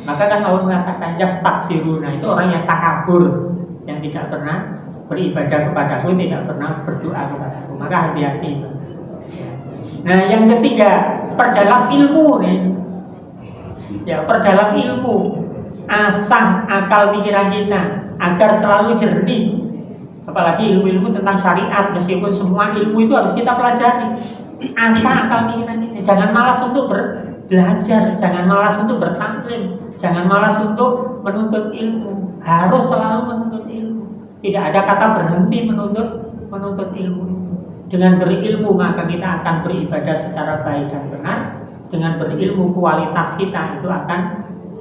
[SPEAKER 1] Maka kan Allah mengatakan yastakbiruna, itu orang yang takabur, yang tidak pernah beribadah kepadaku, tidak pernah berdoa kepadaku. Maka hati-hati. Nah, yang ketiga, perdalam ilmu nih. Ya, perdalam ilmu, asah akal pikiran kita agar selalu jernih. Apalagi ilmu-ilmu tentang syariat, meskipun semua ilmu itu harus kita pelajari. Asah akal pikiran kita, jangan malas untuk belajar, jangan malas untuk bertaklim, jangan malas untuk menuntut ilmu. Harus selalu menuntut ilmu. Tidak ada kata berhenti menuntut ilmu. Dengan berilmu maka kita akan beribadah secara baik dan benar. Dengan berilmu kualitas kita itu akan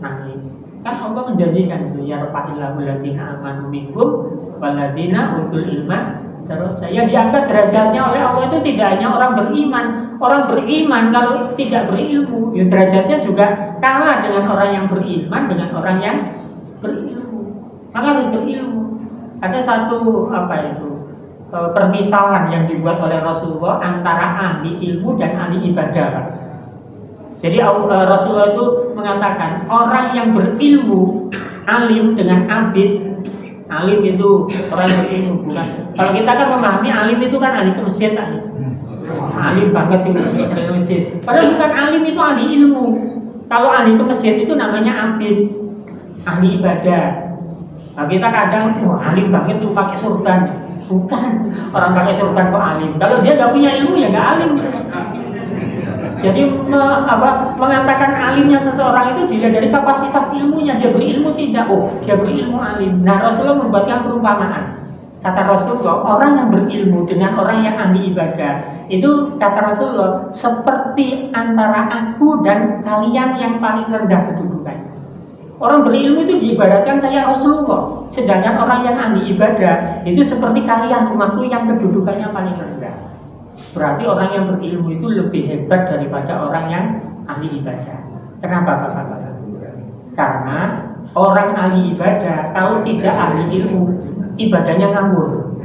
[SPEAKER 1] naik. Kan Allah menjanjikan itu, ya rafa'illahu alladziina aamanu minkum walladziina utul ilma darajat. Yang diangkat derajatnya oleh Allah itu tidak hanya orang beriman. Orang beriman kalau tidak berilmu, ya derajatnya juga kalah dengan orang yang beriman dengan orang yang berilmu. Maka harus berilmu. Ada satu permisalan yang dibuat oleh Rasulullah antara ahli ilmu dan ahli ibadah. Jadi Rasulullah itu mengatakan orang yang berilmu, alim dengan abid. Alim itu orang yang berilmu, bukan. Kalau kita kan memahami alim itu kan ahli ke masjid, alim banget itu sering masjid. Padahal bukan alim itu ahli ilmu. Kalau ahli ke masjid itu namanya abid, ahli ibadah. Nah, kita kadang alim banget itu pakai surban. Bukan, orang pakai surban kok alim. Kalau dia nggak punya ilmu ya nggak alim. Jadi mengatakan alimnya seseorang itu dilihat dari kapasitas ilmunya. Dia berilmu tidak? Oh, dia berilmu alim. Nah, Rasulullah membuatkan perumpamaan. Kata Rasulullah, orang yang berilmu dengan orang yang ahli ibadah itu kata Rasulullah seperti antara aku dan kalian yang paling rendah kedudukannya. Orang berilmu itu diibaratkan kayak Rasulullah, sedangkan orang yang ahli ibadah itu seperti kalian umatku yang kedudukannya paling rendah. Berarti orang yang berilmu itu lebih hebat daripada orang yang ahli ibadah. Kenapa Bapak-bapak? Karena orang ahli ibadah kalau tidak ahli ilmu, ibadahnya ngawur.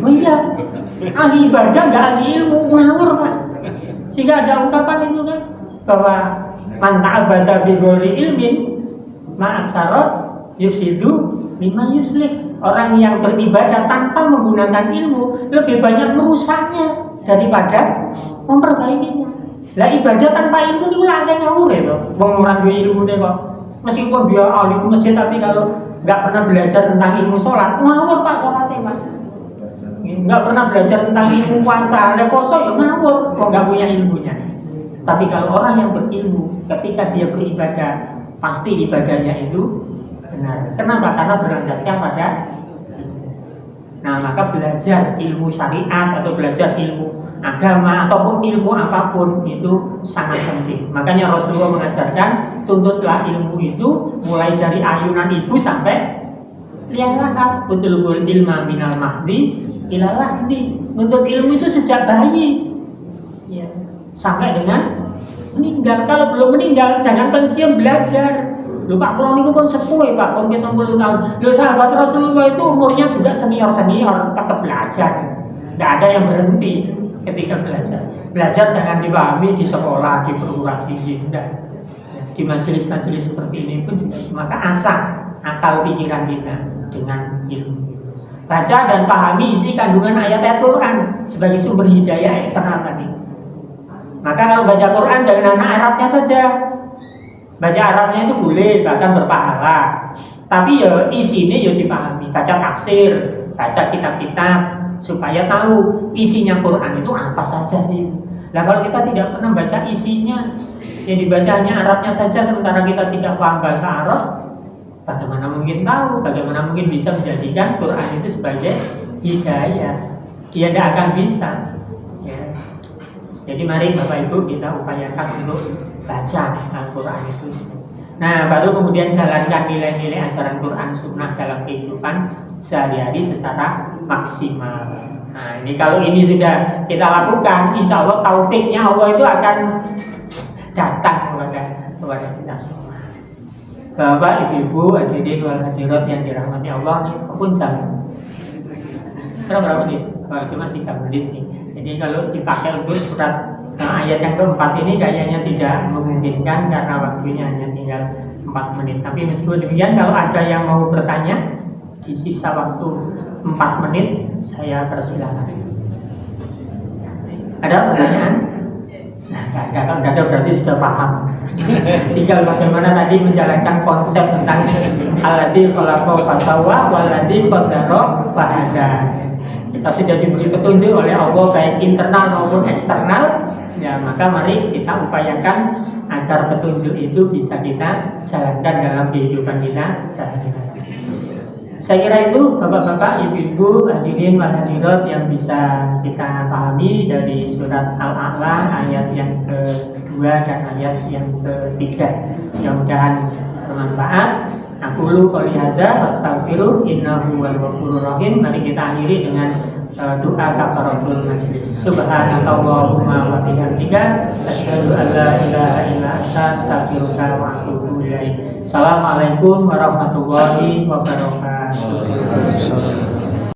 [SPEAKER 1] Oh iya, ahli ibadah nggak ahli ilmu, ngawur Pak. Sehingga ada ungkapan itu kan bahwa man ta'abbada bi ghairi ilmin ma aksara yufsidu mimma yuslih. Orang yang beribadah tanpa menggunakan ilmu lebih banyak merusaknya daripada memperbaikinya. Lah ibadah tanpa ilmu itu lah kayak ngawur ya toh. Wong ora duwe ilmu kok. Meskipun dia ahli masjid tapi kalau nggak pernah belajar tentang ilmu sholat, ngawur Pak sholatnya Pak. Nggak pernah belajar tentang ilmu puasa, ada poso ya ngawur, kok nggak punya ilmunya. Tapi kalau orang yang berilmu, ketika dia beribadah, pasti ibadahnya itu benar. Kenapa? Karena berlandaskan pada nah, maka belajar ilmu syariat atau belajar ilmu agama ataupun ilmu apapun itu sangat penting. Makanya Rasulullah mengajarkan tuntutlah ilmu itu mulai dari ayunan ibu sampai liang lahat. Utlubul ilma minal mahdi ilal lahdi. Menuntut ilmu itu sejak bayi ya, sampai dengan meninggal. Kalau belum meninggal jangan pensiun belajar. Lho Pak, kalau niku pun sepuh ya Pak, pun 70 tahun. Lho sahabat Rasulullah itu umurnya juga senior-senior, tetap belajar. Tidak ada yang berhenti ketika belajar. Belajar jangan dipahami di sekolah, di perguruan tinggi, tidak. Di majelis-majelis seperti ini pun juga. Maka asah akal pikiran kita dengan ilmu. Baca dan pahami isi kandungan ayat-ayat Quran sebagai sumber hidayah eksternal tadi. Maka kalau baca Quran jangan anak Arabnya saja. Baca Arabnya itu boleh, bahkan berpahala. Tapi ya isinya ya dipahami. Baca tafsir, baca kitab-kitab supaya tahu isinya Quran itu apa saja sih. Nah kalau kita tidak pernah baca isinya, yang dibaca hanya Arabnya saja sementara kita tidak paham bahasa Arab, bagaimana mungkin tahu, bagaimana mungkin bisa menjadikan Quran itu sebagai hidayah? Ya tidak akan bisa ya. Jadi mari Bapak Ibu kita upayakan untuk baca Al-Quran itu. Nah baru kemudian jalankan nilai-nilai ajaran Quran Sunnah dalam kehidupan sehari-hari secara maksimal. Nah ini kalau ini sudah kita lakukan, insya Allah taufiknya Allah itu akan datang kepada kita semua. Bapak, Ibu, hadirin wal hadirat yang dirahmati Allah, ini pun jalan. Berapa menit? Cuma 3 menit nih. Jadi kalau dipakai untuk surat ayat yang keempat ini kayaknya tidak memungkinkan karena waktunya hanya tinggal 4 menit. Tapi meskipun demikian, kalau ada yang mau bertanya di sisa waktu 4 menit, saya persilakan. Ada pertanyaan? Nah, kalau tidak ada berarti sudah paham. Tinggal bagaimana tadi menjalankan konsep tentang alladzi khalaqa fasawwa walladzi qaddara fahada. Kita sudah diberi petunjuk oleh Allah baik internal maupun eksternal, ya maka mari kita upayakan agar petunjuk itu bisa kita jalankan dalam kehidupan kita sehari-hari. Saya kira itu Bapak-bapak, Ibu-ibu, hadirin wal hadirat yang bisa kita pahami dari surat Al-A'la ayat yang kedua dan ayat yang ketiga. Mudah-mudahan bermanfaat. Aqulu qouli hadza wastaghfiru innahu huwal ghafurur rahim. Mari kita akhiri dengan doa kafaratul majlis. Subhanakallahumma wa bihamdika asyhadu an la ilaha illa anta astaghfiruka wa atubu ilaik. Assalamualaikum warahmatullahi wabarakatuh.